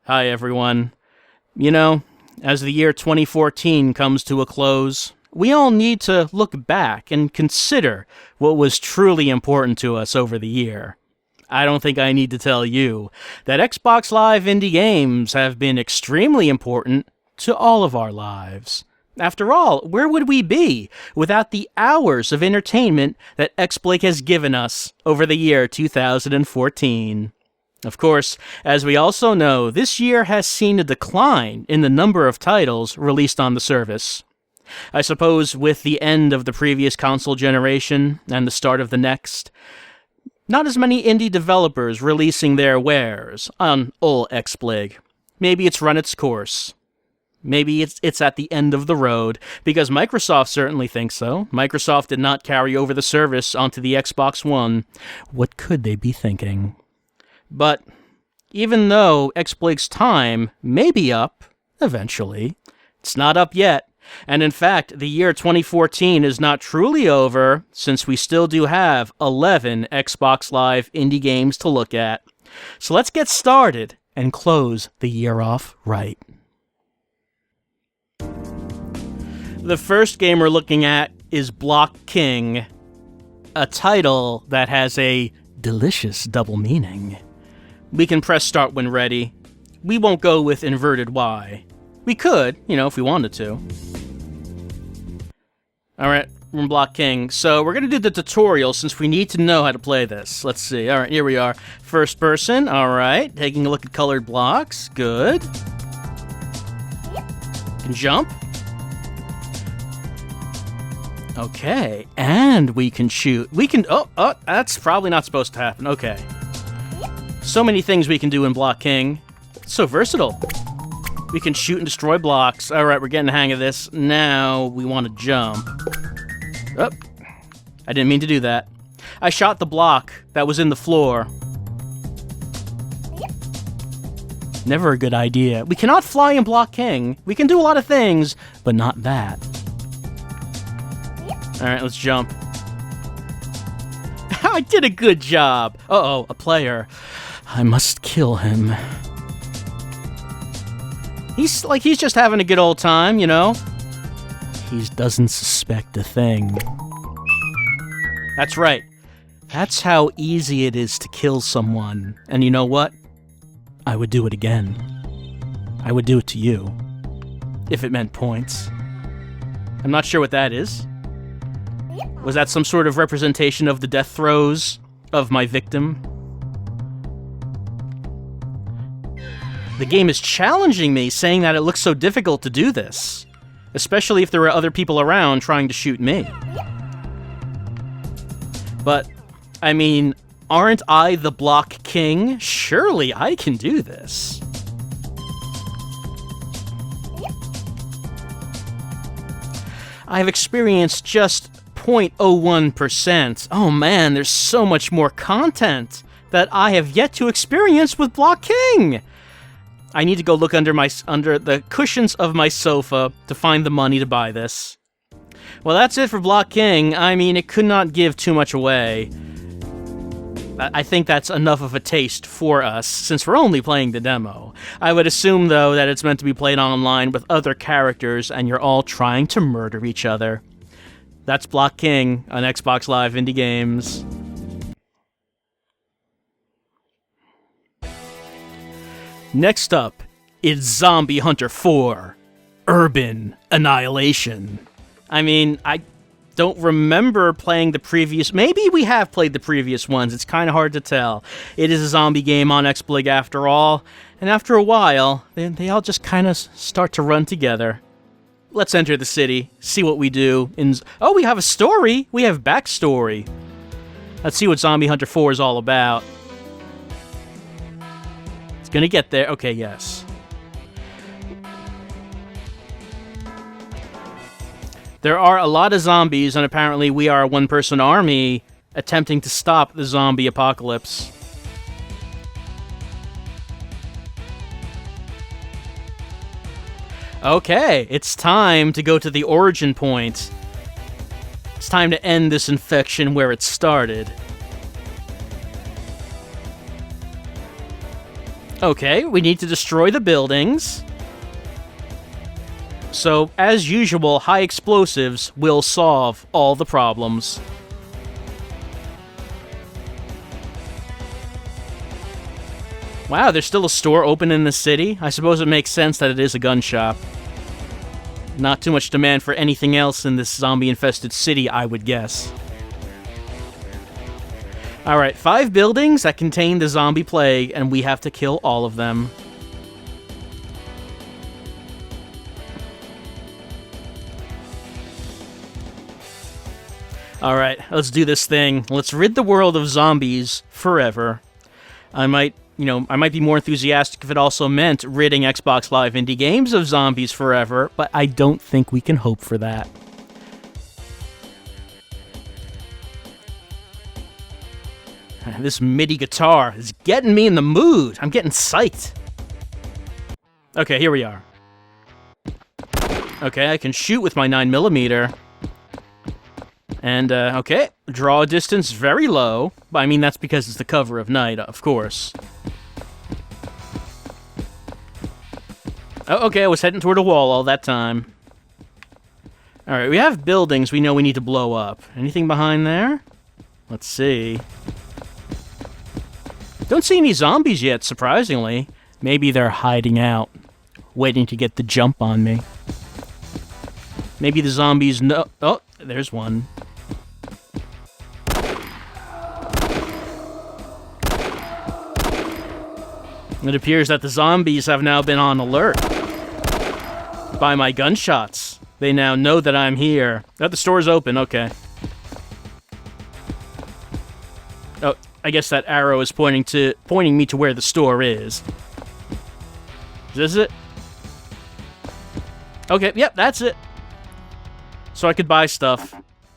Hi, everyone. You know, as the year 2014 comes to a close, we all need to look back and consider what was truly important to us over the year. I don't think I need to tell you that Xbox Live indie games have been extremely important to all of our lives. After all, where would we be without the hours of entertainment that XBlake has given us over the year 2014? Of course, as we also know, this year has seen a decline in the number of titles released on the service. I suppose with the end of the previous console generation and the start of the next, not as many indie developers releasing their wares on ol' XBlake. Maybe it's run its course. Maybe it's at the end of the road, because Microsoft certainly thinks so. Microsoft did not carry over the service onto the Xbox One. What could they be thinking? But even though XBlake's time may be up, eventually, it's not up yet. And in fact, the year 2014 is not truly over, since we still do have 11 Xbox Live indie games to look at. So let's get started and close the year off right. The first game we're looking at is Block King, a title that has a delicious double meaning. We can press start when ready. We won't go with inverted Y. We could, if we wanted to. Alright, we're in Block King. So we're going to do the tutorial since we need to know how to play this. Let's see. Alright, here we are. First person. Alright, taking a look at colored blocks. Good. Can jump. Okay, and we can shoot. We can... Oh, that's probably not supposed to happen. Okay. So many things we can do in Block King. It's so versatile. We can shoot and destroy blocks. Alright, we're getting the hang of this. Now we want to jump. Oh, I didn't mean to do that. I shot the block that was in the floor. Never a good idea. We cannot fly in Block King. We can do a lot of things, but not that. Alright, let's jump. I did a good job. Uh-oh, a player. I must kill him. He's just having a good old time, He doesn't suspect a thing. That's right. That's how easy it is to kill someone. And you know what? I would do it again. I would do it to you. If it meant points. I'm not sure what that is. Was that some sort of representation of the death throes of my victim? The game is challenging me, saying that it looks so difficult to do this. Especially if there are other people around trying to shoot me. But, I mean, aren't I the Block King? Surely I can do this. I've experienced just 0.01%. Oh man, there's so much more content that I have yet to experience with Block King. I need to go look under the cushions of my sofa to find the money to buy this. Well, that's it for Block King. I mean, it could not give too much away. I think that's enough of a taste for us, since we're only playing the demo. I would assume, though, that it's meant to be played online with other characters, and you're all trying to murder each other. That's Block King on Xbox Live Indie Games. Next up, it's Zombie Hunter 4, Urban Annihilation. I mean, I don't remember playing the previous... Maybe we have played the previous ones, it's kind of hard to tell. It is a zombie game on XBlake after all, and after a while, they all just kind of start to run together. Let's enter the city, see what we do. Oh, we have a story! We have backstory. Let's see what Zombie Hunter 4 is all about. Gonna get there. Okay, yes. There are a lot of zombies, and apparently we are a one-person army attempting to stop the zombie apocalypse. Okay, it's time to go to the origin point. It's time to end this infection where it started. Okay, we need to destroy the buildings. So, as usual, high explosives will solve all the problems. Wow, there's still a store open in the city? I suppose it makes sense that it is a gun shop. Not too much demand for anything else in this zombie-infested city, I would guess. Alright, 5 buildings that contain the zombie plague, and we have to kill all of them. Alright, let's do this thing. Let's rid the world of zombies forever. I might be more enthusiastic if it also meant ridding Xbox Live indie games of zombies forever, but I don't think we can hope for that. This MIDI guitar is getting me in the mood. I'm getting psyched. Okay, here we are. Okay, I can shoot with my 9mm. And, okay, draw distance very low. I mean, that's because it's the cover of night, of course. Oh, okay, I was heading toward a wall all that time. Alright, we have buildings we know we need to blow up. Anything behind there? Let's see. Don't see any zombies yet, surprisingly. Maybe they're hiding out, waiting to get the jump on me. Maybe the zombies know... Oh, there's one. It appears that the zombies have now been on alert by my gunshots. They now know that I'm here. Oh, the store's open, okay. Oh, I guess that arrow is pointing me to where the store is. Is this it? Okay, yep, that's it. So I could buy stuff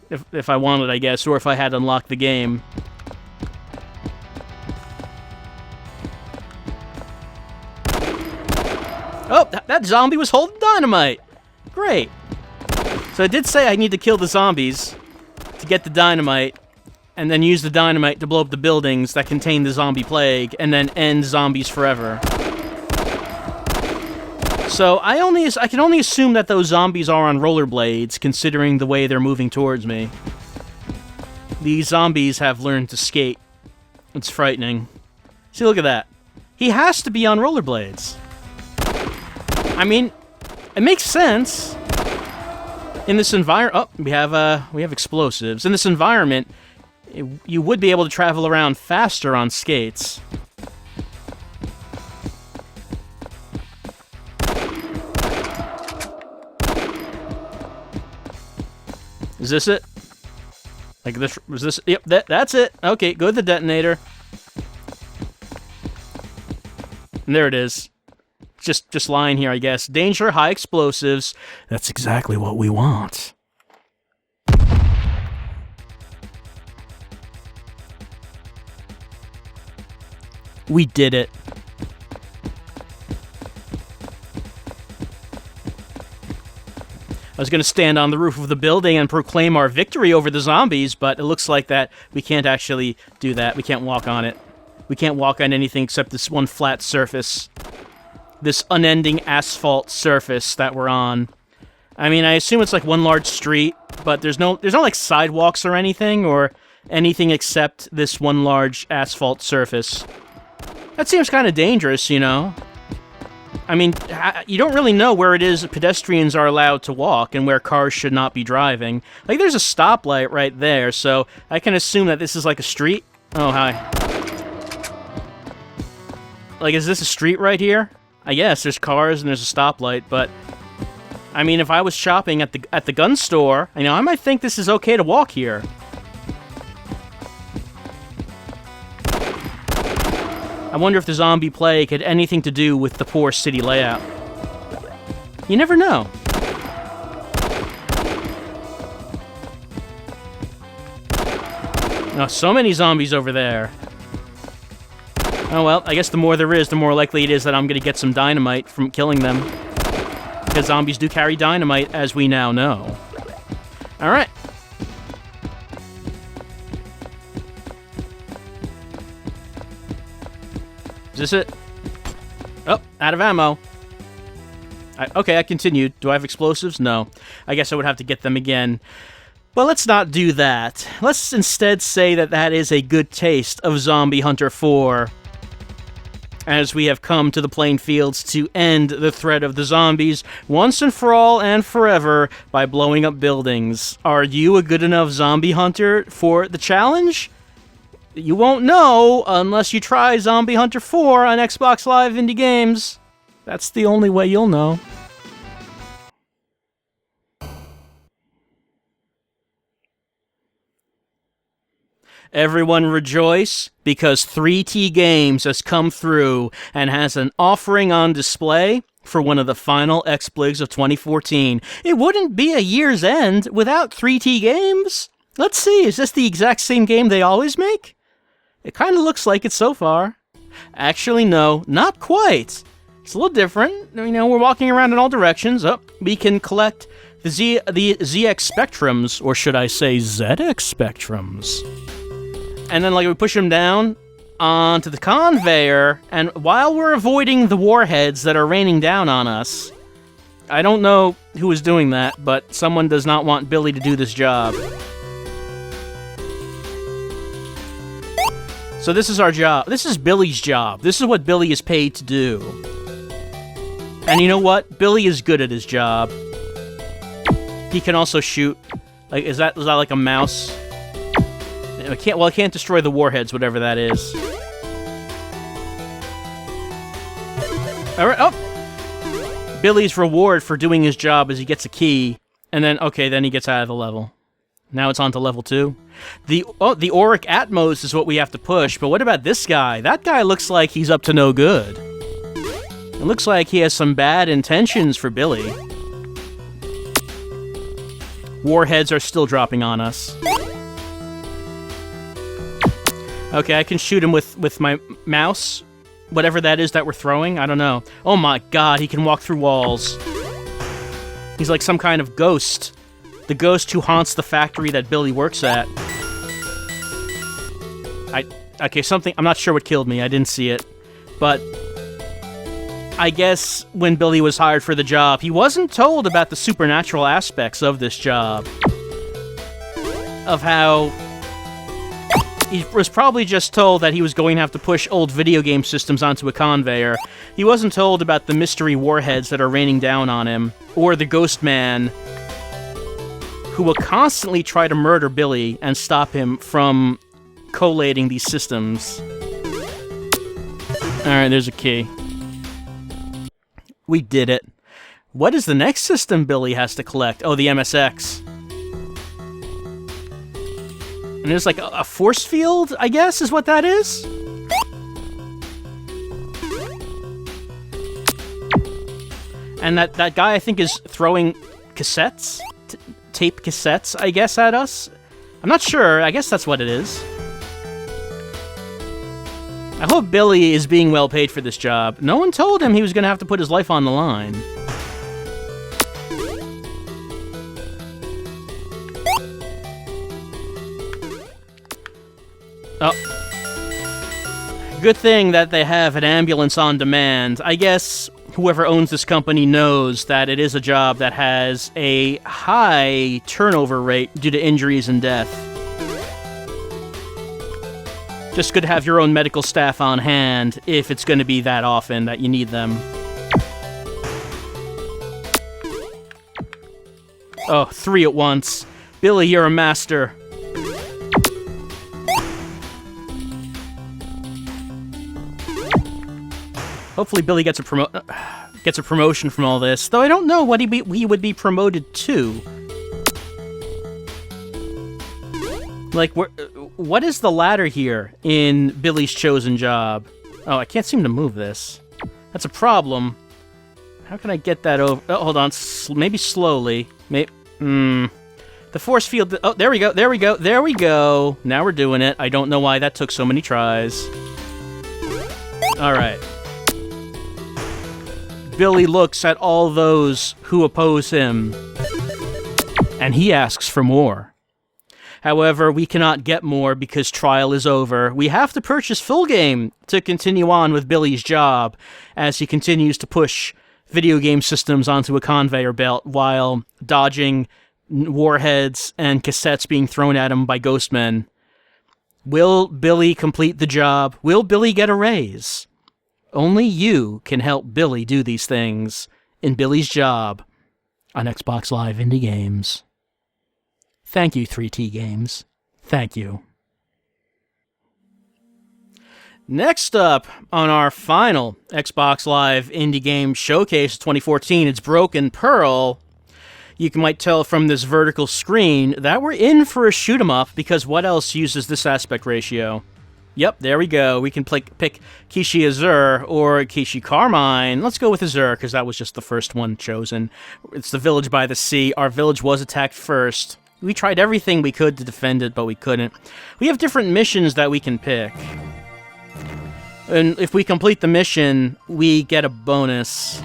if I wanted, I guess, or if I had unlocked the game. Oh, that zombie was holding dynamite. Great. So I did say I need to kill the zombies to get the dynamite, and then use the dynamite to blow up the buildings that contain the zombie plague, and then end zombies forever. So I can only assume that those zombies are on rollerblades, considering the way they're moving towards me. These zombies have learned to skate. It's frightening. See, look at that. He has to be on rollerblades. I mean, it makes sense. In this environment, oh, we have explosives. In this environment, you would be able to travel around faster on skates. Is this it? Like this? Was this? Yep, that's it. Okay, go to the detonator. And there it is. Just lying here, I guess. Danger, high explosives. That's exactly what we want. We did it. I was going to stand on the roof of the building and proclaim our victory over the zombies, but it looks like that we can't actually do that. We can't walk on it. We can't walk on anything except this one flat surface. This unending asphalt surface that we're on. I mean, I assume it's like one large street, but there's no like sidewalks or anything except this one large asphalt surface. That seems kind of dangerous, you know? I mean, you don't really know where it is pedestrians are allowed to walk and where cars should not be driving. Like, there's a stoplight right there, so I can assume that this is like a street. Oh, hi. Like, is this a street right here? I guess there's cars and there's a stoplight, but I mean, if I was shopping at the gun store, you know, I might think this is okay to walk here. I wonder if the zombie plague had anything to do with the poor city layout. You never know. Oh, so many zombies over there. Oh well, I guess the more there is, the more likely it is that I'm going to get some dynamite from killing them. Because zombies do carry dynamite, as we now know. Alright. Is this it? Oh, out of ammo. Okay, I continued. Do I have explosives? No. I guess I would have to get them again. Well, let's not do that. Let's instead say that that is a good taste of Zombie Hunter 4. As we have come to the plain fields to end the threat of the zombies once and for all and forever by blowing up buildings. Are you a good enough zombie hunter for the challenge? You won't know unless you try Zombie Hunter 4 on Xbox Live Indie Games. That's the only way you'll know. Everyone rejoice, because 3T Games has come through and has an offering on display for one of the final exploits of 2014. It wouldn't be a year's end without 3T Games. Let's see, is this the exact same game they always make? It kind of looks like it so far. Actually, no, not quite. It's a little different. You know, we're walking around in all directions. Oh, we can collect the ZX Spectrums, or should I say ZX Spectrums. And then, like, we push them down onto the conveyor, and while we're avoiding the warheads that are raining down on us, I don't know who is doing that, but someone does not want Billy to do this job. So this is our job. This is Billy's job. This is what Billy is paid to do. And you know what? Billy is good at his job. He can also shoot. Like, is that like a mouse? It can't destroy the warheads, whatever that is. Alright, oh! Billy's reward for doing his job is he gets a key, and then, okay, then he gets out of the level. Now it's on to level 2. The Auric Atmos is what we have to push, but what about this guy? That guy looks like he's up to no good. It looks like he has some bad intentions for Billy. Warheads are still dropping on us. Okay, I can shoot him with my mouse. Whatever that is that we're throwing, I don't know. Oh my god, he can walk through walls. He's like some kind of ghost. The ghost who haunts the factory that Billy works at. I'm not sure what killed me, I didn't see it. But I guess when Billy was hired for the job, he wasn't told about the supernatural aspects of this job. Of how he was probably just told that he was going to have to push old video game systems onto a conveyor. He wasn't told about the mystery warheads that are raining down on him, or the ghost man who will constantly try to murder Billy and stop him from collating these systems. Alright, there's a key. We did it. What is the next system Billy has to collect? Oh, the MSX. And there's like a force field, I guess, is what that is? And that guy, I think, is throwing cassettes? Tape cassettes, I guess, at us? I'm not sure. I guess that's what it is. I hope Billy is being well paid for this job. No one told him he was going to have to put his life on the line. Oh. Good thing that they have an ambulance on demand. I guess whoever owns this company knows that it is a job that has a high turnover rate due to injuries and death. Just good to have your own medical staff on hand if it's going to be that often that you need them. Oh, 3 at once. Billy, you're a master. Hopefully Billy gets a promotion from all this, though I don't know what he would be promoted to. Like, what is the ladder here in Billy's chosen job? Oh, I can't seem to move this. That's a problem. How can I get that over? Oh, hold on. Maybe slowly. The force field. Oh, there we go. There we go. There we go. Now we're doing it. I don't know why that took so many tries. All right. Billy looks at all those who oppose him, and he asks for more. However, we cannot get more because trial is over. We have to purchase full game to continue on with Billy's job as he continues to push video game systems onto a conveyor belt while dodging warheads and cassettes being thrown at him by Ghostmen. Will Billy complete the job? Will Billy get a raise? Only you can help Billy do these things in Billy's job on Xbox Live Indie Games. Thank you, 3T Games. Thank you. Next up on our final Xbox Live Indie Game Showcase 2014, it's Broken Pearl. You might tell from this vertical screen that we're in for a shoot-'em-up, because what else uses this aspect ratio? Yep, there we go. We can pick Kishi Azur or Kishi Carmine. Let's go with Azur, because that was just the first one chosen. It's the village by the sea. Our village was attacked first. We tried everything we could to defend it, but we couldn't. We have different missions that we can pick. And if we complete the mission, we get a bonus.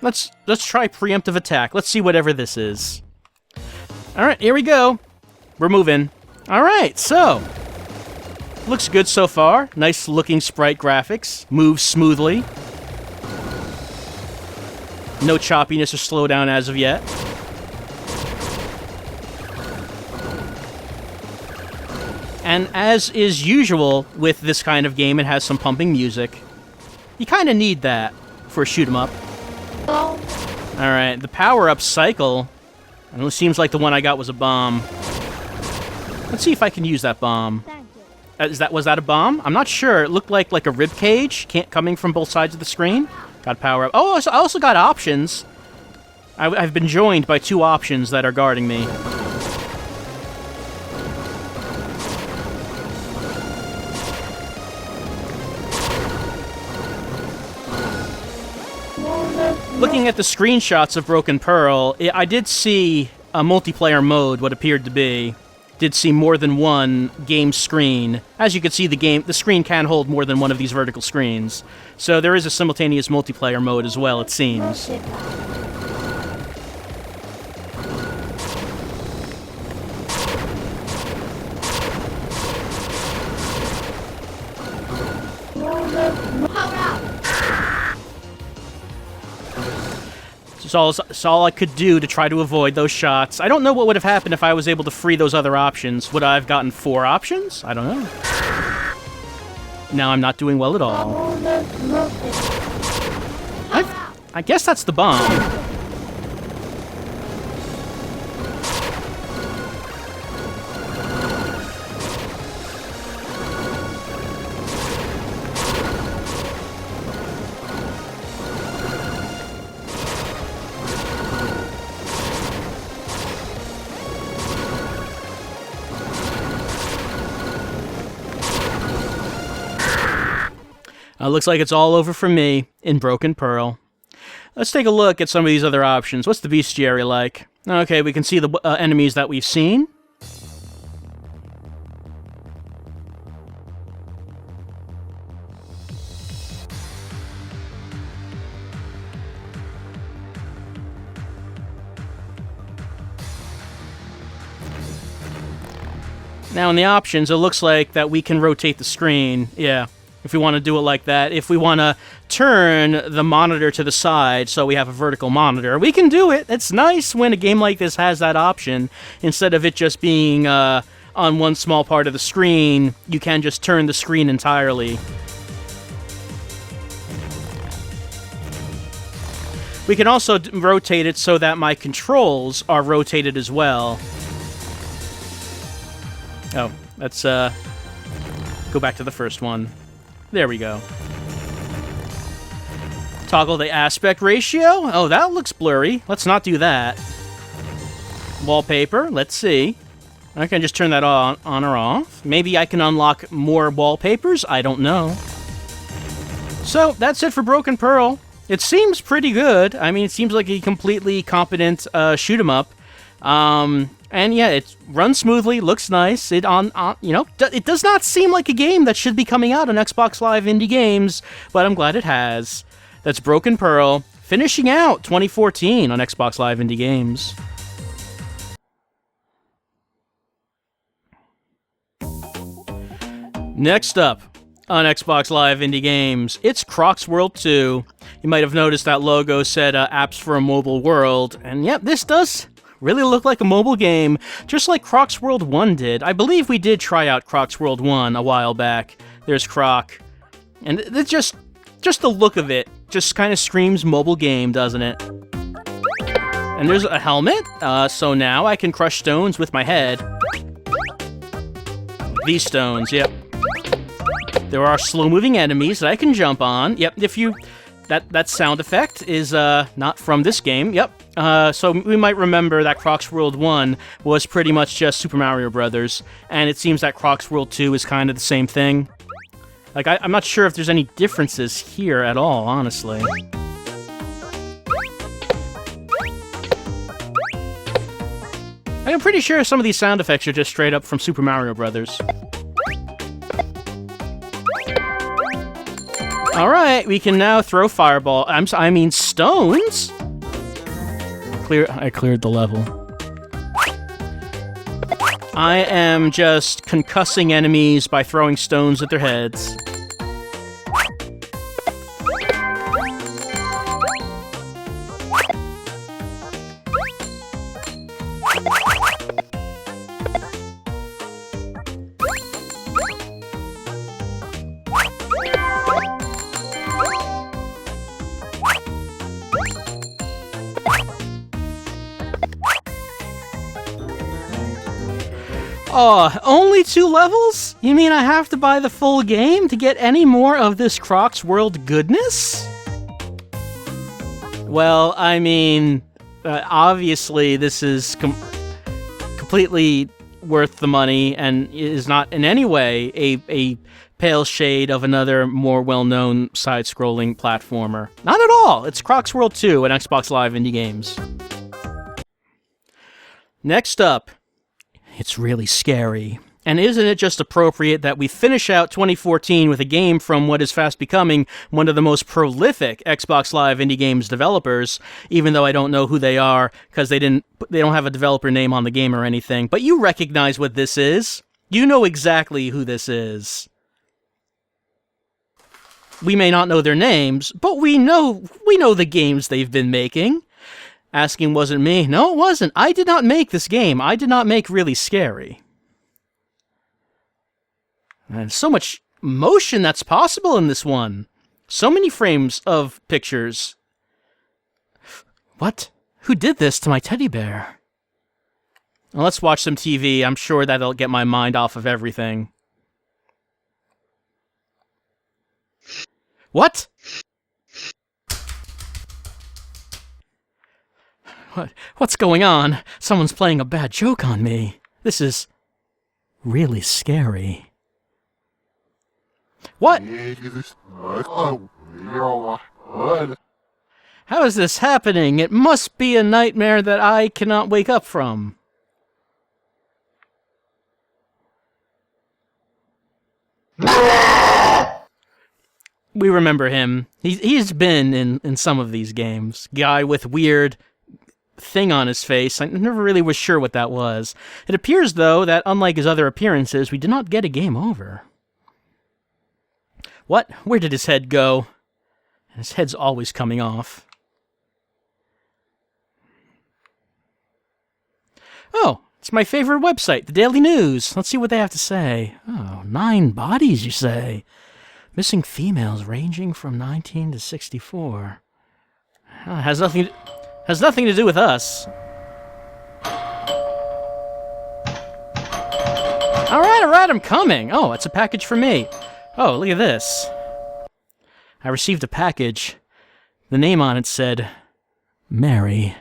Let's try preemptive attack. Let's see whatever this is. Alright, here we go. We're moving. Alright, so. Looks good so far. Nice looking sprite graphics. Moves smoothly. No choppiness or slowdown as of yet. And as is usual with this kind of game, it has some pumping music. You kind of need that for a shoot-'em-up. Alright, the power-up cycle. And it seems like the one I got was a bomb. Let's see if I can use that bomb. Was that a bomb? I'm not sure. It looked like a rib cage coming from both sides of the screen. Got power up. Oh, I also got options. I've been joined by 2 options that are guarding me. Looking at the screenshots of Broken Pearl, I did see a multiplayer mode, what appeared to be. Did see more than one game screen. As you can see, the screen can hold more than one of these vertical screens. So there is a simultaneous multiplayer mode as well, it seems. It's all I could do to try to avoid those shots. I don't know what would have happened if I was able to free those other options. Would I have gotten 4 options? I don't know. Now I'm not doing well at all. I guess that's the bomb. Looks like it's all over for me in Broken Pearl. Let's take a look at some of these other options. What's the bestiary like? Okay, we can see the enemies that we've seen. Now in the options, it looks like that we can rotate the screen. Yeah. If we want to do it like that. If we want to turn the monitor to the side so we have a vertical monitor, we can do it. It's nice when a game like this has that option. Instead of it just being on one small part of the screen, you can just turn the screen entirely. We can also rotate it so that my controls are rotated as well. Oh, let's go back to the first one. There we go. Toggle the aspect ratio. Oh, that looks blurry. Let's not do that. Wallpaper. Let's see. I can just turn that on or off. Maybe I can unlock more wallpapers. I don't know. So, that's it for Broken Pearl. It seems pretty good. I mean, it seems like a completely competent shoot-'em-up. And yeah, it runs smoothly, looks nice. It does not seem like a game that should be coming out on Xbox Live Indie Games, but I'm glad it has. That's Broken Pearl. finishing out 2014 on Xbox Live Indie Games. Next up on Xbox Live Indie Games, it's Croc's World 2. You might have noticed that logo said apps for a mobile world, and yep, this does really look like a mobile game, just like Croc's World 1 did. I believe we did try out Croc's World 1 a while back. There's Croc, and it's just the look of it just kind of screams mobile game, doesn't it? And there's a helmet, so now I can crush stones with my head. These stones, yep. There are slow-moving enemies that I can jump on. Yep, that sound effect is not from this game. Yep. So we might remember that Croc's World 1 was pretty much just Super Mario Brothers, and it seems that Croc's World 2 is kind of the same thing. Like, I'm not sure if there's any differences here at all, honestly. I'm pretty sure some of these sound effects are just straight up from Super Mario Brothers. Alright, we can now throw fireball. I mean stones? I cleared the level. I am just concussing enemies by throwing stones at their heads. Oh, only 2 levels? You mean I have to buy the full game to get any more of this Croc's World goodness? Well, I mean, obviously this is completely worth the money and is not in any way a pale shade of another more well-known side-scrolling platformer. Not at all! It's Croc's World 2 and Xbox Live Indie Games. Next up, it's really scary. And isn't it just appropriate that we finish out 2014 with a game from what is fast becoming one of the most prolific Xbox Live Indie Games developers, even though I don't know who they are, because they don't have a developer name on the game or anything. But you recognize what this is. You know exactly who this is. We may not know their names, but we know the games they've been making. Asking wasn't me. No, it wasn't. I did not make this game. I did not make Really Scary. And so much motion that's possible in this one. So many frames of pictures. What? Who did this to my teddy bear? Well, let's watch some TV. I'm sure that'll get my mind off of everything. What? What's going on? Someone's playing a bad joke on me. This is really scary. What? How is this happening? It must be a nightmare that I cannot wake up from. We remember him. He's been in some of these games. Guy with weird thing on his face. I never really was sure what that was. It appears, though, that unlike his other appearances, we did not get a game over. What? Where did his head go? His head's always coming off. Oh, it's my favorite website, the Daily News. Let's see what they have to say. Oh, 9 bodies, you say? Missing females ranging from 19 to 64. Has nothing to do with us. Alright, I'm coming. Oh, it's a package for me. Oh, look at this. I received a package. The name on it said, Mary.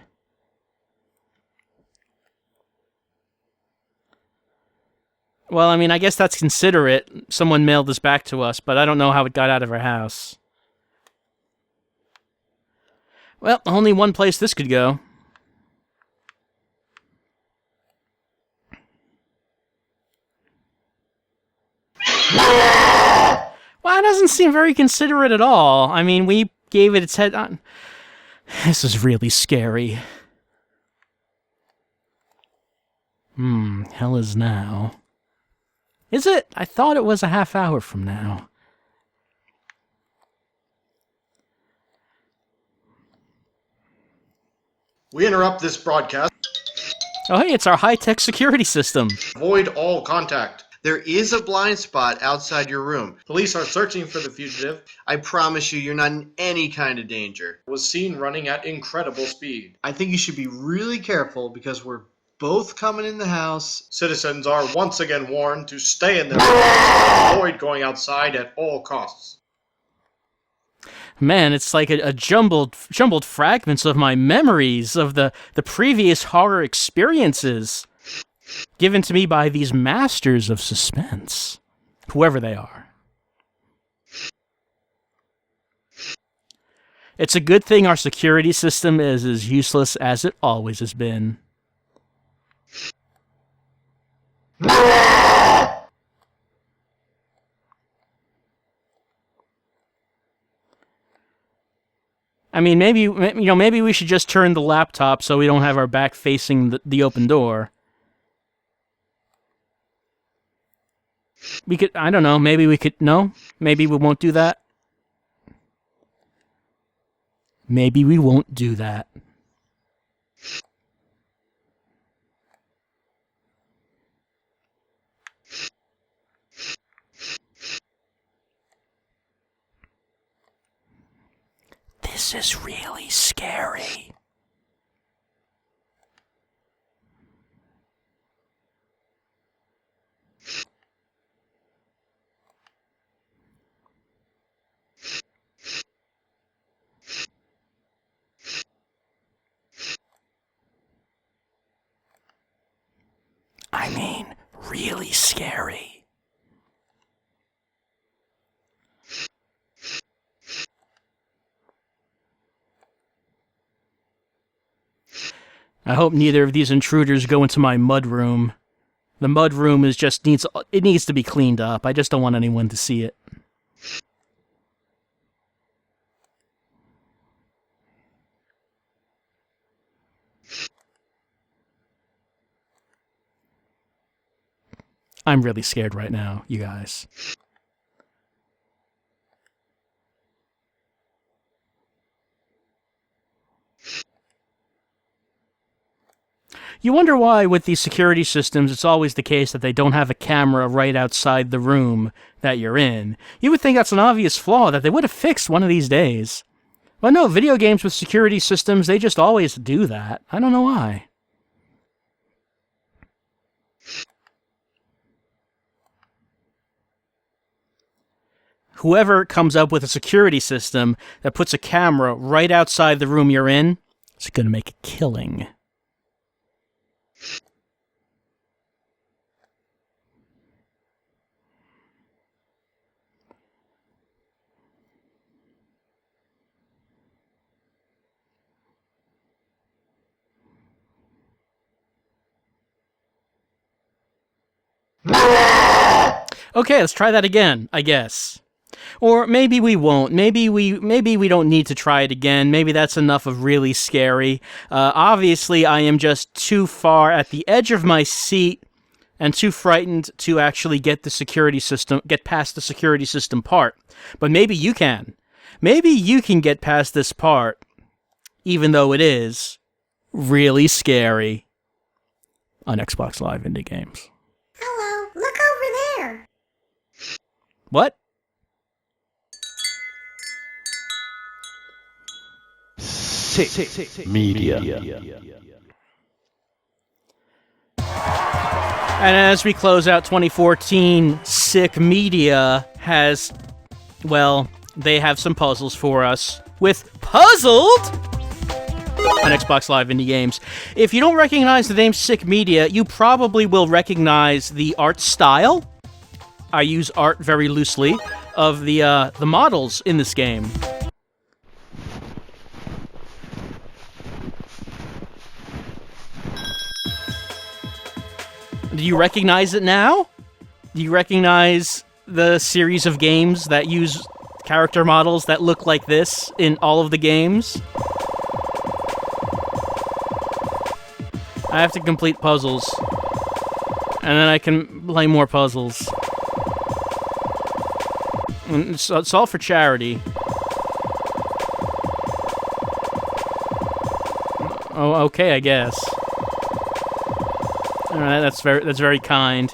Well, I mean, I guess that's considerate. Someone mailed this back to us, but I don't know how it got out of our house. Well, only one place this could go. Well, it doesn't seem very considerate at all. I mean, we gave it its head on. This is really scary. Hell is now. Is it? I thought it was a half hour from now. We interrupt this broadcast. Oh, hey, it's our high-tech security system. Avoid all contact. There is a blind spot outside your room. Police are searching for the fugitive. I promise you're not in any kind of danger. Was seen running at incredible speed. I think you should be really careful because we're both coming in the house. Citizens are once again warned to stay in their rooms. Avoid going outside at all costs. Man, it's like a jumbled fragments of my memories of the previous horror experiences given to me by these masters of suspense, whoever they are. It's a good thing our security system is as useless as it always has been. I mean, maybe we should just turn the laptop so we don't have our back facing the open door. We could, I don't know, maybe we could, no? Maybe we won't do that? Maybe we won't do that. This is really scary. I mean, really scary. I hope neither of these intruders go into my mudroom. The mudroom needs to be cleaned up. I just don't want anyone to see it. I'm really scared right now, you guys. You wonder why, with these security systems, it's always the case that they don't have a camera right outside the room that you're in. You would think that's an obvious flaw that they would have fixed one of these days. But no, video games with security systems, they just always do that. I don't know why. Whoever comes up with a security system that puts a camera right outside the room you're in is going to make a killing. Okay, let's try that again, I guess. Or maybe we won't. Maybe we don't need to try it again. Maybe that's enough of really scary. Obviously, I am just too far at the edge of my seat and too frightened to actually get past the security system part. But maybe you can. Maybe you can get past this part, even though it is really scary on Xbox Live Indie Games. Hello, look over there. What? Sick Media. And as we close out 2014, Sick Media has, well, they have some puzzles for us with Puzzled on Xbox Live Indie Games. If you don't recognize the name Sick Media, you probably will recognize the art style. I use art very loosely of the models in this game. Do you recognize it now? Do you recognize the series of games that use character models that look like this in all of the games? I have to complete puzzles. And then I can play more puzzles. And it's all for charity. Oh, okay, I guess. Alright, that's very kind.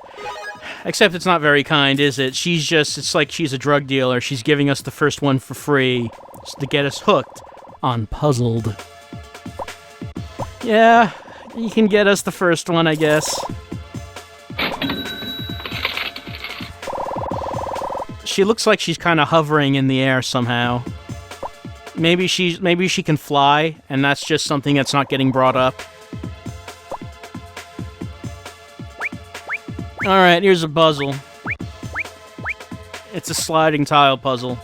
Except it's not very kind, is it? It's like she's a drug dealer. She's giving us the first one for free to get us hooked on Puzzled. Yeah, you can get us the first one, I guess. She looks like she's kind of hovering in the air somehow. Maybe she can fly, and that's just something that's not getting brought up. Alright, here's a puzzle. It's a sliding tile puzzle.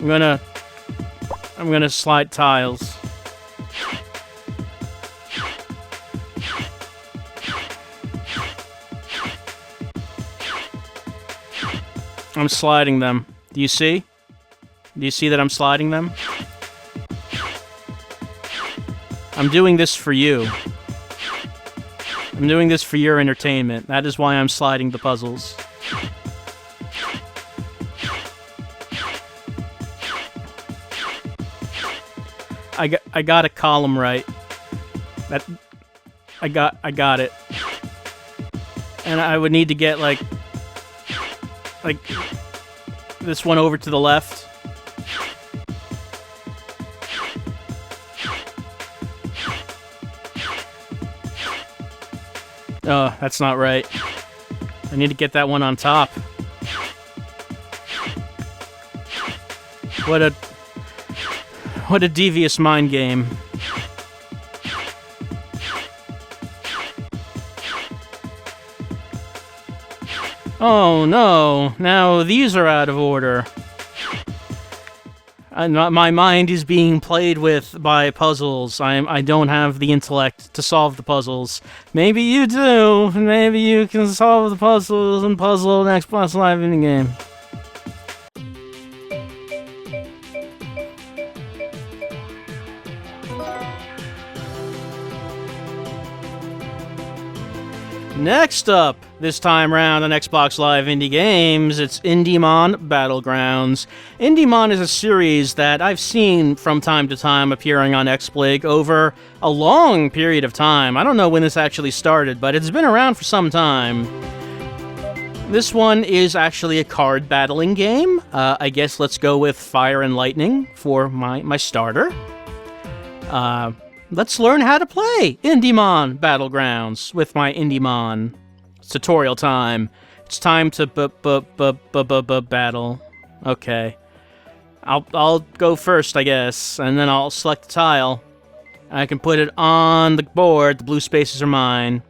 I'm gonna slide tiles. I'm sliding them. Do you see? Do you see that I'm sliding them? I'm doing this for you. I'm doing this for your entertainment. That is why I'm sliding the puzzles. I got a column right. I got it. And I would need to get like this one over to the left. Oh, that's not right. I need to get that one on top. What a devious mind game. Oh no, now these are out of order. My mind is being played with by puzzles. I don't have the intellect to solve the puzzles. Maybe you do. Maybe you can solve the puzzles and puzzle the next Xbox Live in the game. Next up, this time round on Xbox Live Indie Games, it's Indiemon Battlegrounds. Indiemon is a series that I've seen from time to time appearing on XBlig over a long period of time. I don't know when this actually started, but it's been around for some time. This one is actually a card battling game. I guess let's go with Fire and Lightning for my starter. Let's learn how to play Indiemon Battlegrounds with my Indiemon. It's tutorial time. It's time to battle. Okay. I'll go first, I guess, and then I'll select the tile. I can put it on the board. The blue spaces are mine.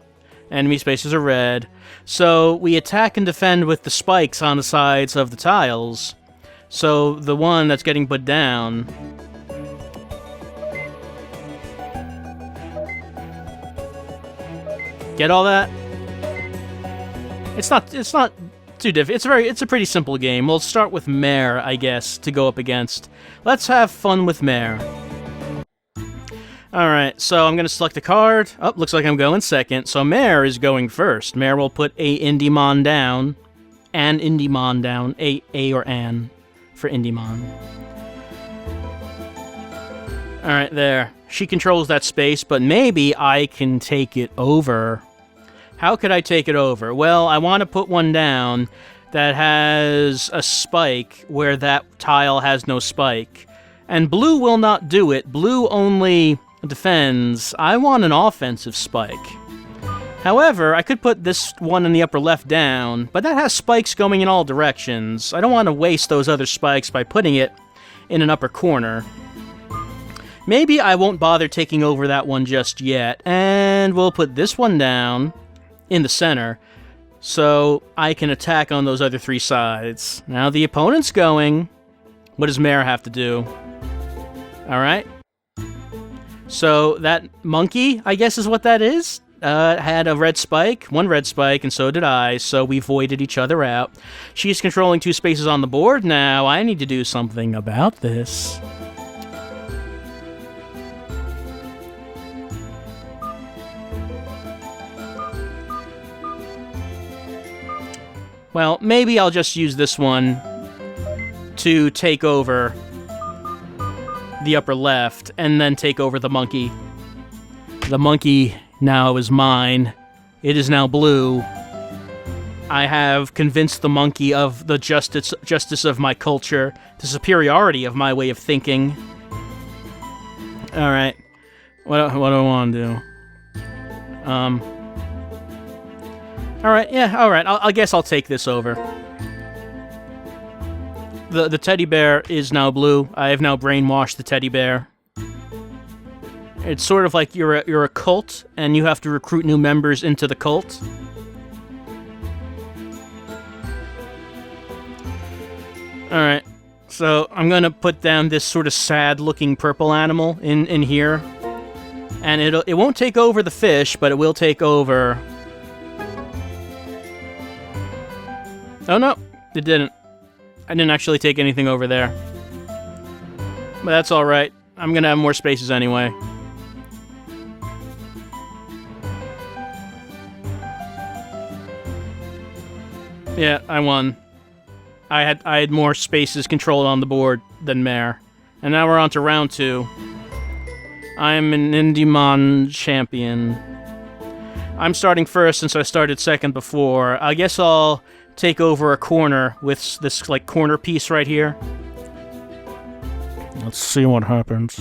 Enemy spaces are red. So we attack and defend with the spikes on the sides of the tiles. So the one that's getting put down... Get all that? It's not too difficult. It's a pretty simple game. We'll start with Mare, I guess, to go up against. Let's have fun with Mare. Alright, so I'm gonna select a card. Oh, looks like I'm going second. So Mare is going first. Mare will put a Indiemon down. An Indiemon down. A or an for Indiemon. Alright, there. She controls that space, but maybe I can take it over. How could I take it over? Well, I want to put one down that has a spike where that tile has no spike. And blue will not do it. Blue only defends. I want an offensive spike. However, I could put this one in the upper left down, but that has spikes going in all directions. I don't want to waste those other spikes by putting it in an upper corner. Maybe I won't bother taking over that one just yet, and we'll put this one down in the center, so I can attack on those other three sides. Now the opponent's going. What does Mare have to do? Alright. So that monkey, I guess is what that is, had a red spike, one red spike, and so did I, so we voided each other out. She's controlling two spaces on the board now. I need to do something about this. Well, maybe I'll just use this one to take over the upper left, and then take over the monkey. The monkey now is mine. It is now blue. I have convinced the monkey of the justice of my culture, the superiority of my way of thinking. Alright. What do I want to do? Alright, yeah, alright. I guess I'll take this over. The teddy bear is now blue. I have now brainwashed the teddy bear. It's sort of like you're a cult, and you have to recruit new members into the cult. Alright, so I'm gonna put down this sort of sad-looking purple animal in here. And it won't take over the fish, but it will take over... Oh no, it didn't. I didn't actually take anything over there. But that's alright. I'm gonna have more spaces anyway. Yeah, I won. I had more spaces controlled on the board than Mare. And now we're on to round 2. I'm an Indiemon champion. I'm starting first since I started second before. I guess I'll take over a corner with this, like, corner piece right here. Let's see what happens.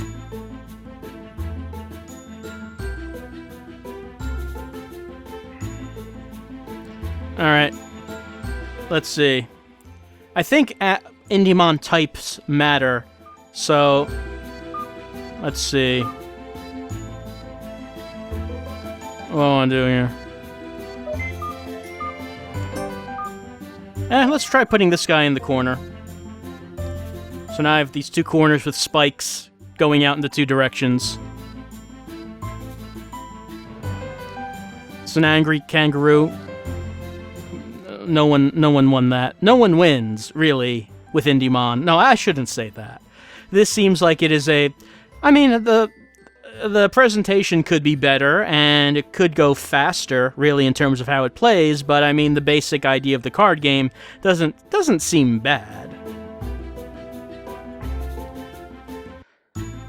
Alright. Let's see. I think Indiemon types matter, so let's see. What do I want to do here? Let's try putting this guy in the corner. So now I have these two corners with spikes going out in the two directions. It's an angry kangaroo. No one won that. No one wins, really, with Indiemon. No, I shouldn't say that. This seems like it is a... I mean, the presentation could be better, and it could go faster, really, in terms of how it plays, but, I mean, the basic idea of the card game doesn't seem bad.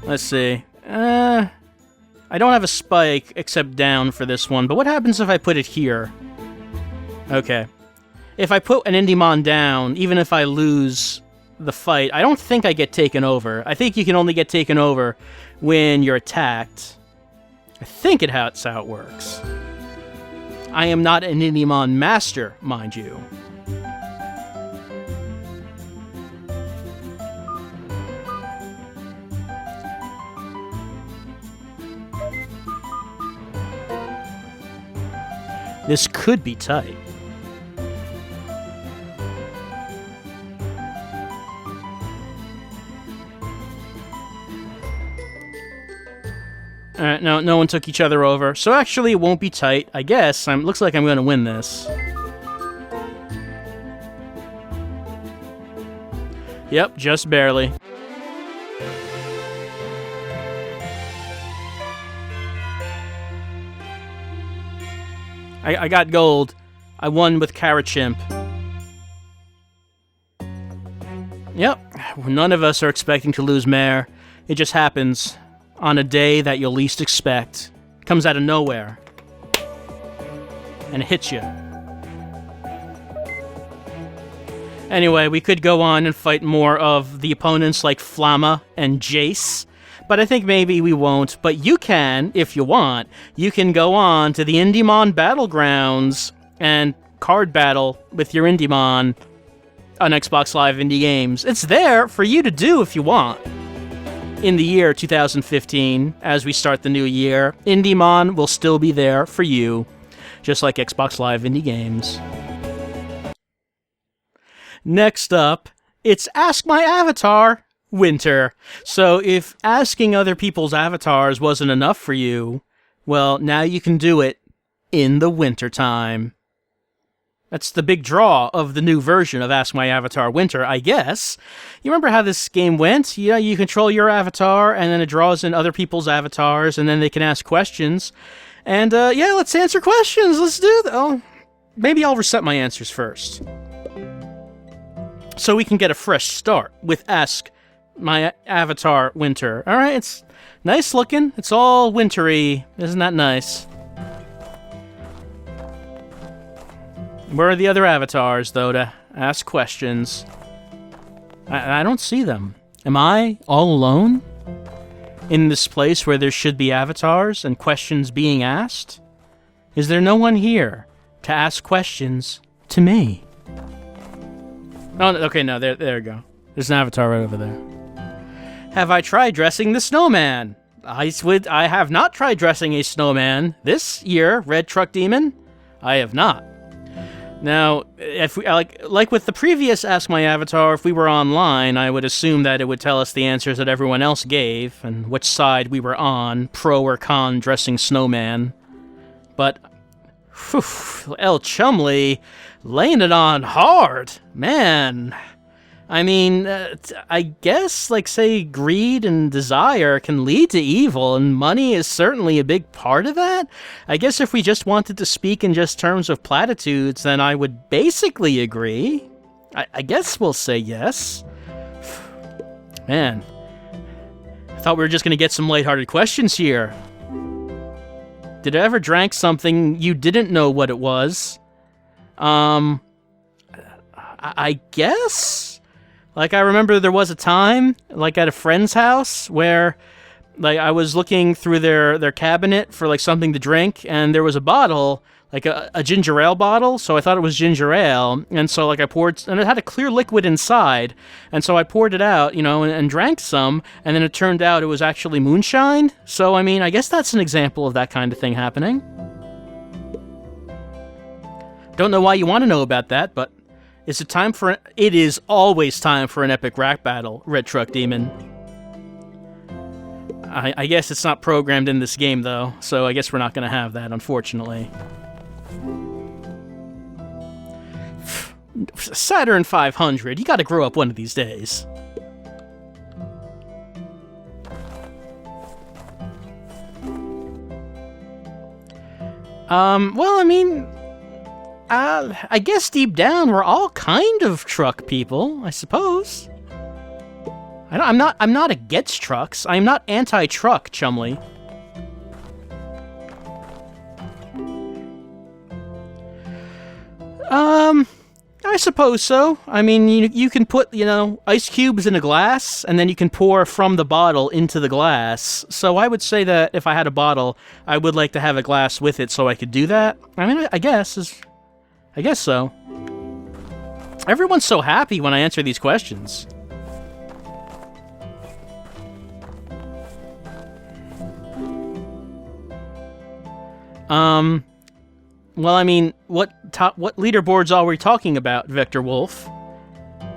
Let's see. I don't have a spike, except down for this one, but what happens if I put it here? Okay. If I put an Indiemon down, even if I lose the fight, I don't think I get taken over. I think you can only get taken over when you're attacked. I think that's how it works. I am not an Indiemon master, mind you. This could be tight. Alright, no one took each other over, so actually it won't be tight, I guess. Looks like I'm gonna win this. Yep, just barely. I got gold. I won with Carrot Chimp. Yep, none of us are expecting to lose Mare. It just happens. On a day that you'll least expect. Comes out of nowhere. And it hits you. Anyway, we could go on and fight more of the opponents like Flamma and Jace, but I think maybe we won't. But you can, if you want, you can go on to the Indiemon Battlegrounds and card battle with your Indiemon on Xbox Live Indie Games. It's there for you to do if you want. In the year 2015, as we start the new year, Indiemon will still be there for you, just like Xbox Live Indie Games. Next up, it's Ask My Avatar, Winter. So if asking other people's avatars wasn't enough for you, well, now you can do it in the wintertime. That's the big draw of the new version of Ask My Avatar Winter, I guess. You remember how this game went? You control your avatar, and then it draws in other people's avatars, and then they can ask questions. And, let's answer questions. Let's do that. Oh, maybe I'll reset my answers first. so we can get a fresh start with Ask My Avatar Winter. All right, it's nice looking. It's all wintry. Isn't that nice? Where are the other avatars, though, to ask questions? I don't see them. Am I all alone in this place where there should be avatars and questions being asked? Is there no one here to ask questions to me? Oh, okay, no, there we go. There's an avatar right over there. Have I tried dressing the snowman? I have not tried dressing a snowman this year, Red Truck Demon. I have not. Now, if we, like with the previous Ask My Avatar, if we were online, I would assume that it would tell us the answers that everyone else gave and which side we were on, pro or con dressing snowman. But, whew, El Chumley, laying it on hard, man. I mean, I guess, like, say, greed and desire can lead to evil, and money is certainly a big part of that. I guess if we just wanted to speak in just terms of platitudes, then I would basically agree. I guess we'll say yes. Man, I thought we were just going to get some lighthearted questions here. Did I ever drank something you didn't know what it was? I guess? Like, I remember there was a time, like, at a friend's house where, like, I was looking through their cabinet for, like, something to drink, and there was a bottle, like a ginger ale bottle, so I thought it was ginger ale, and so, like, I poured, and it had a clear liquid inside, and so I poured it out, you know, and drank some, and then it turned out it was actually moonshine, so, I mean, I guess that's an example of that kind of thing happening. Don't know why you want to know about that, but it is always time for an epic rap battle, Red Truck Demon. I guess it's not programmed in this game, though, so I guess we're not going to have that, unfortunately. Saturn 500, you gotta grow up one of these days. Well, I mean, I guess deep down we're all kind of truck people, I suppose. I'm not against trucks. I'm not anti-truck, Chumley. I suppose so. I mean, you can put, you know, ice cubes in a glass, and then you can pour from the bottle into the glass. So I would say that if I had a bottle, I would like to have a glass with it so I could do that. I mean, I guess so. Everyone's so happy when I answer these questions. Well, I mean, what leaderboards are we talking about, Vector Wolf?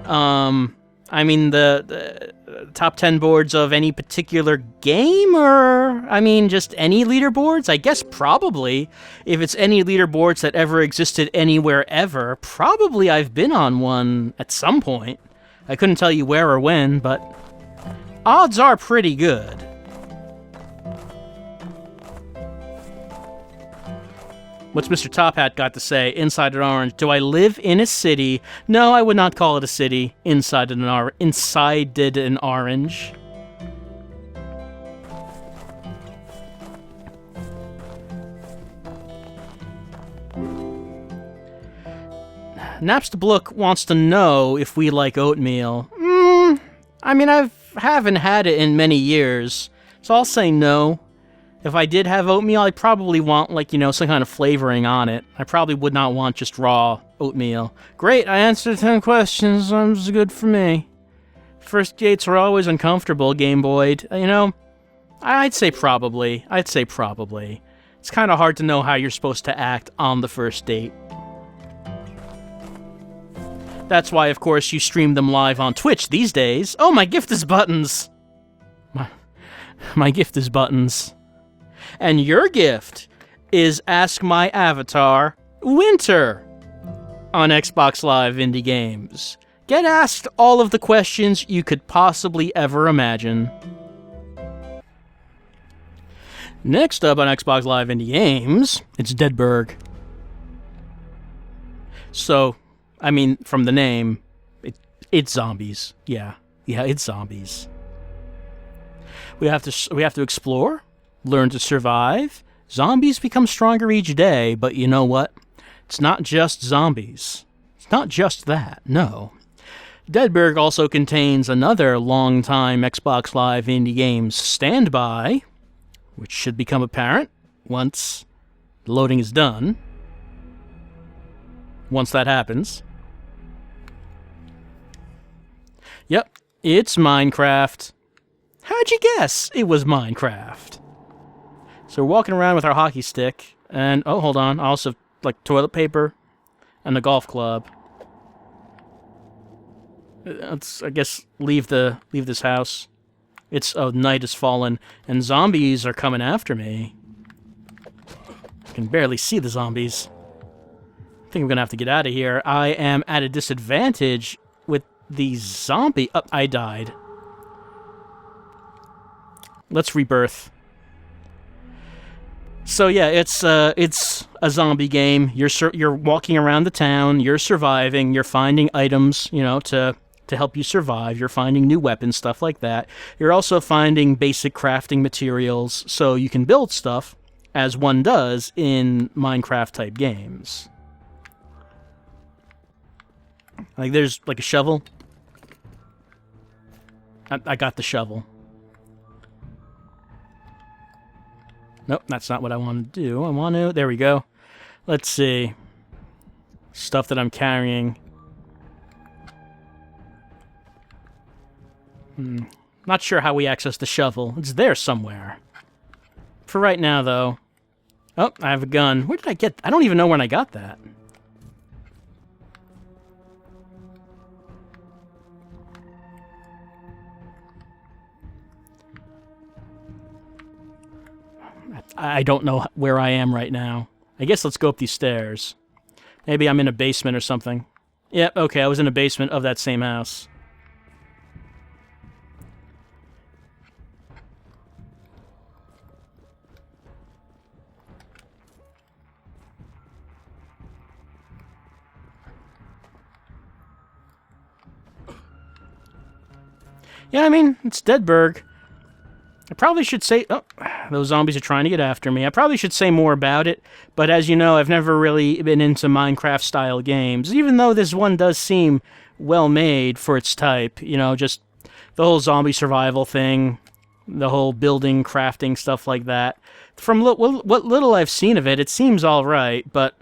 I mean, the top 10 boards of any particular game, or, I mean, just any leaderboards? I guess probably, if it's any leaderboards that ever existed anywhere ever, probably I've been on one at some point. I couldn't tell you where or when, but odds are pretty good. What's Mr. Top Hat got to say? Inside an orange. Do I live in a city? No, I would not call it a city. Inside an orange. Napster Blook wants to know if we like oatmeal. I mean, I haven't had it in many years, so I'll say no. If I did have oatmeal, I'd probably want, like, you know, some kind of flavoring on it. I probably would not want just raw oatmeal. Great, I answered 10 questions. That's good for me. First dates are always uncomfortable, Game Boy. You know, I'd say probably. It's kind of hard to know how you're supposed to act on the first date. That's why, of course, you stream them live on Twitch these days. Oh, my gift is buttons. My gift is buttons. And your gift is Ask My Avatar Winter on Xbox Live Indie Games. Get asked all of the questions you could possibly ever imagine. Next up on Xbox Live Indie Games, it's Deadburg. So, I mean, from the name, It's zombies. Yeah, it's zombies. We have to explore, learn to survive. Zombies become stronger each day, but you know what? It's not just zombies. It's not just that, no. Deadburg also contains another long-time Xbox Live indie games standby, which should become apparent once the loading is done. Once that happens. Yep, it's Minecraft. How'd you guess it was Minecraft? So we're walking around with our hockey stick, and, oh, hold on, I also like toilet paper and the golf club. Let's, I guess, leave this house. Night has fallen, and zombies are coming after me. I can barely see the zombies. I think I'm gonna have to get out of here. I am at a disadvantage with the zombie. Oh, I died. Let's rebirth. So yeah, it's a zombie game. You're walking around the town. You're surviving. You're finding items, to help you survive. You're finding new weapons, stuff like that. You're also finding basic crafting materials so you can build stuff, as one does in Minecraft-type games. Like, there's, like, a shovel. I got the shovel. Nope, that's not what I want to do. There we go. Let's see. Stuff that I'm carrying. Not sure how we access the shovel. It's there somewhere. For right now, though. Oh, I have a gun. Where did I get... I don't even know when I got that. I don't know where I am right now. I guess let's go up these stairs. Maybe I'm in a basement or something. Yep, okay, I was in a basement of that same house. Yeah, I mean, it's Deadburg. I probably should say... Oh, those zombies are trying to get after me. I probably should say more about it, but as you know, I've never really been into Minecraft-style games, even though this one does seem well-made for its type. Just the whole zombie survival thing, the whole building, crafting, stuff like that. From what little I've seen of it, it seems alright, but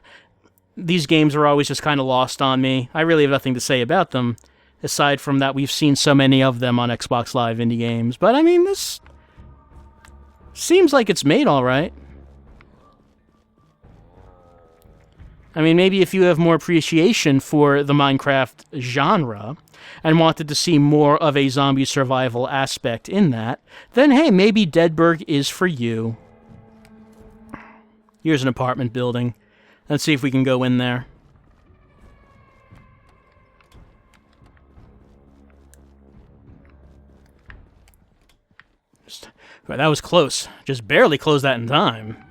these games are always just kind of lost on me. I really have nothing to say about them, aside from that we've seen so many of them on Xbox Live indie games. But, I mean, this seems like it's made all right. I mean, maybe if you have more appreciation for the Minecraft genre and wanted to see more of a zombie survival aspect in that, then hey, maybe Deadburg is for you. Here's an apartment building. Let's see if we can go in there. That was close. Just barely closed that in time.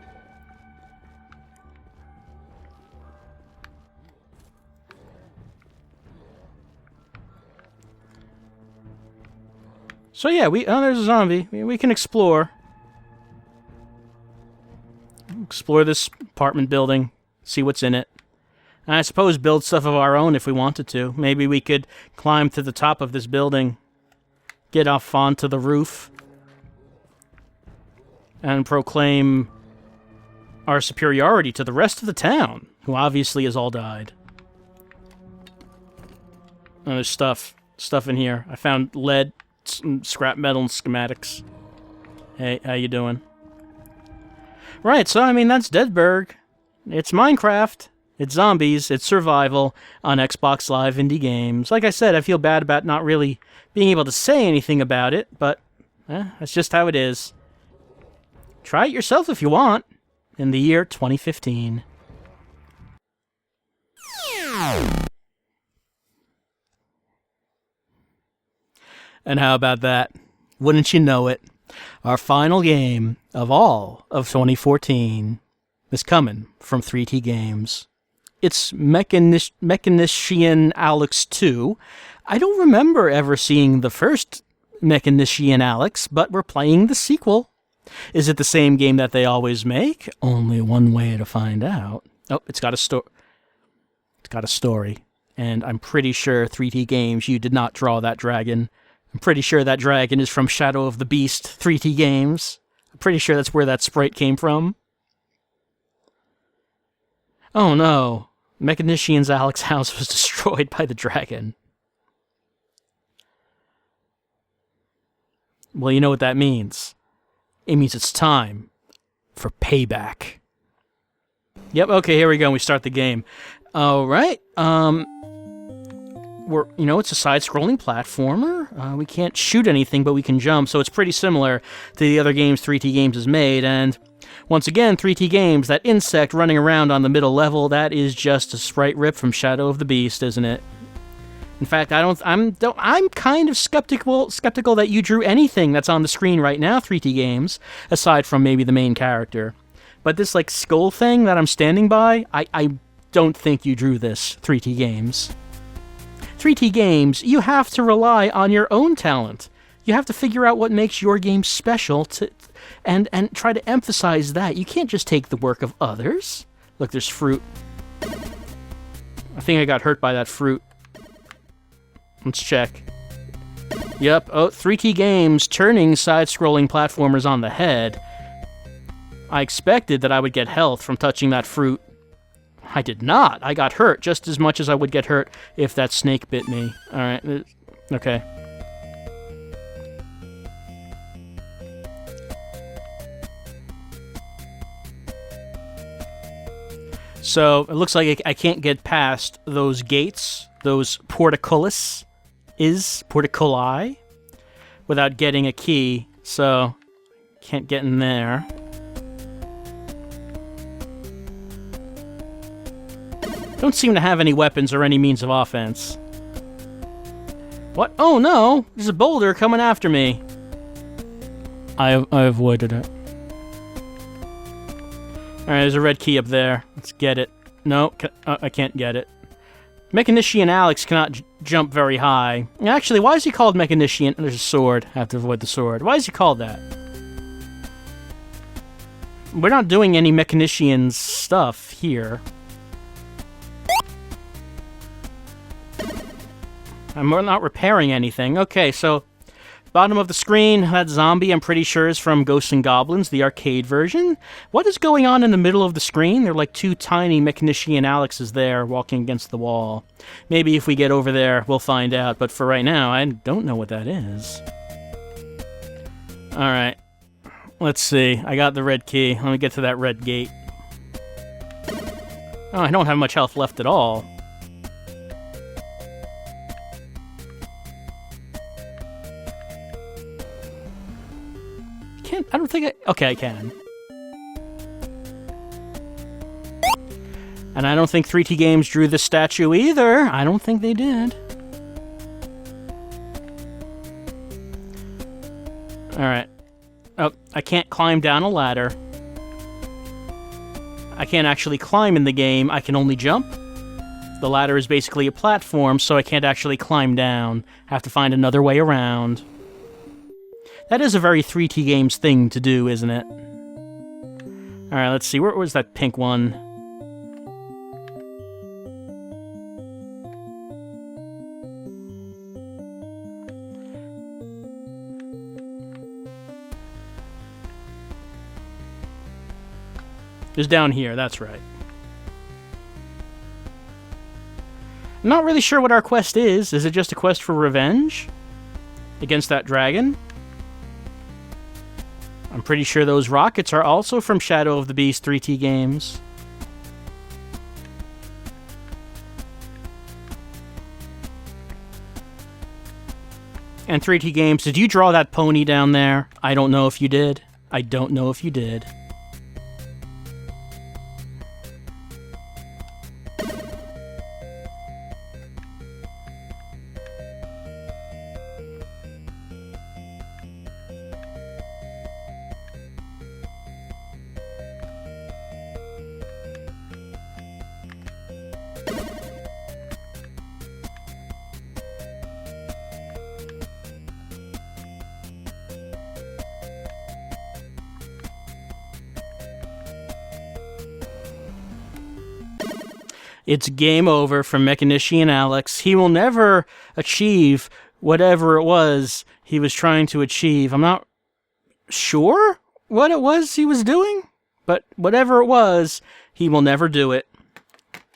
So yeah, there's a zombie. We can explore. Explore this apartment building. See what's in it. And I suppose build stuff of our own if we wanted to. Maybe we could climb to the top of this building. Get off onto the roof. And proclaim our superiority to the rest of the town, who obviously has all died. Oh, there's stuff in here. I found lead, scrap metal, and schematics. Hey, how you doing? Right, so I mean, that's Deadburg. It's Minecraft. It's zombies. It's survival on Xbox Live indie games. Like I said, I feel bad about not really being able to say anything about it, but that's just how it is. Try it yourself if you want, in the year 2015. And how about that? Wouldn't you know it? Our final game of all of 2014 is coming from 3T Games. it's Mechanician Alex 2. I don't remember ever seeing the first Mechanician Alex, but we're playing the sequel. Is it the same game that they always make? Only one way to find out. Oh, it's got a story. It's got a story. And I'm pretty sure 3T Games, you did not draw that dragon. I'm pretty sure that dragon is from Shadow of the Beast, 3T Games. I'm pretty sure that's where that sprite came from. Oh no. Mechanician's Alex's house was destroyed by the dragon. Well, you know what that means. It means it's time for payback. Yep, okay, here we go. We start the game. Alright, it's a side-scrolling platformer. We can't shoot anything, but we can jump, so it's pretty similar to the other games 3T Games has made, and once again, 3T Games, that insect running around on the middle level, that is just a sprite rip from Shadow of the Beast, isn't it? In fact, I'm kind of skeptical that you drew anything that's on the screen right now, 3T Games, aside from maybe the main character. But this, like, skull thing that I'm standing by, I don't think you drew this, 3T Games. 3T Games, you have to rely on your own talent. You have to figure out what makes your game special and try to emphasize that. You can't just take the work of others. Look, there's fruit. I think I got hurt by that fruit. Let's check. Yep, 3T Games turning side-scrolling platformers on the head. I expected that I would get health from touching that fruit. I did not. I got hurt just as much as I would get hurt if that snake bit me. Alright, okay. So, it looks like I can't get past those gates, those portcullis, without getting a key, so can't get in there. Don't seem to have any weapons or any means of offense. What? Oh no! There's a boulder coming after me. I avoided it. Alright, there's a red key up there. Let's get it. No, I can't get it. Mechanician Alex cannot jump very high. Actually, why is he called Mechanician? There's a sword. I have to avoid the sword. Why is he called that? We're not doing any Mechanician stuff here. We're not repairing anything. Okay, so bottom of the screen, that zombie I'm pretty sure is from Ghosts and Goblins, the arcade version. What is going on in the middle of the screen? They're like two tiny Mechanician Alexes there walking against the wall. Maybe if we get over there, we'll find out, but for right now, I don't know what that is. Alright, let's see. I got the red key. Let me get to that red gate. Oh, I don't have much health left at all. I don't think okay, I can. And I don't think 3T Games drew this statue either. I don't think they did. Alright. Oh, I can't climb down a ladder. I can't actually climb in the game. I can only jump. The ladder is basically a platform, so I can't actually climb down. Have to find another way around. That is a very 3T Games thing to do, isn't it? Alright, let's see. Where was that pink one? It's down here, that's right. I'm not really sure what our quest is. Is it just a quest for revenge? Against that dragon? I'm pretty sure those rockets are also from Shadow of the Beast 3T Games. And 3T Games, did you draw that pony down there? I don't know if you did. I don't know if you did. It's game over for Mechanician Alex. He will never achieve whatever it was he was trying to achieve. I'm not sure what it was he was doing, but whatever it was, he will never do it.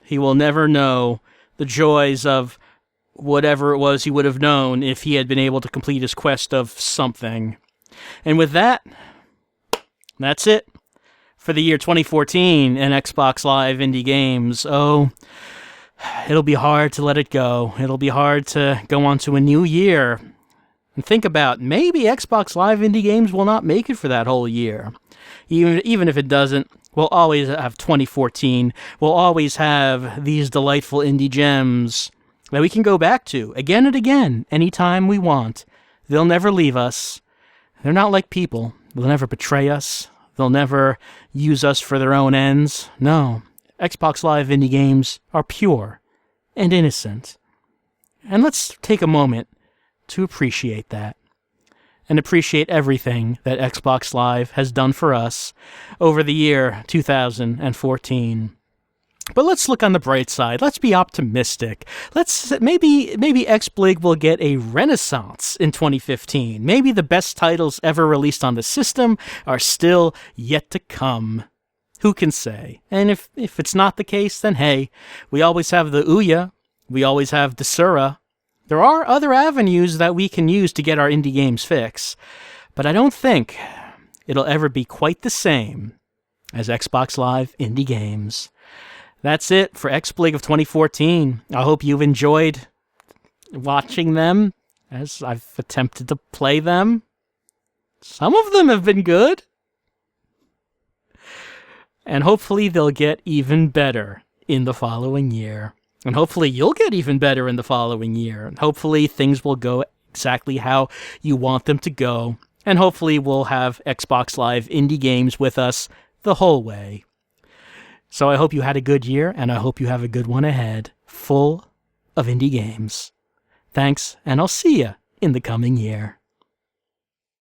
He will never know the joys of whatever it was he would have known if he had been able to complete his quest of something. And with that, that's it for the year 2014 in Xbox Live Indie Games. Oh, it'll be hard to let it go. It'll be hard to go on to a new year. And think about, maybe Xbox Live Indie Games will not make it for that whole year. Even if it doesn't, we'll always have 2014. We'll always have these delightful indie gems that we can go back to again and again, anytime we want. They'll never leave us. They're not like people. They'll never betray us. They'll never use us for their own ends. No, Xbox Live Indie Games are pure and innocent. And let's take a moment to appreciate that. And appreciate everything that Xbox Live has done for us over the year 2014. But let's look on the bright side. Let's be optimistic. Maybe XBlig will get a renaissance in 2015. Maybe the best titles ever released on the system are still yet to come. Who can say? And if it's not the case, then hey, we always have the Ouya. We always have Desura. There are other avenues that we can use to get our indie games fix. But I don't think it'll ever be quite the same as Xbox Live Indie Games. That's it for XBlig of 2014. I hope you've enjoyed watching them as I've attempted to play them. Some of them have been good. And hopefully they'll get even better in the following year. And hopefully you'll get even better in the following year. And hopefully things will go exactly how you want them to go. And hopefully we'll have Xbox Live Indie Games with us the whole way. So I hope you had a good year, and I hope you have a good one ahead, full of indie games. Thanks, and I'll see you in the coming year.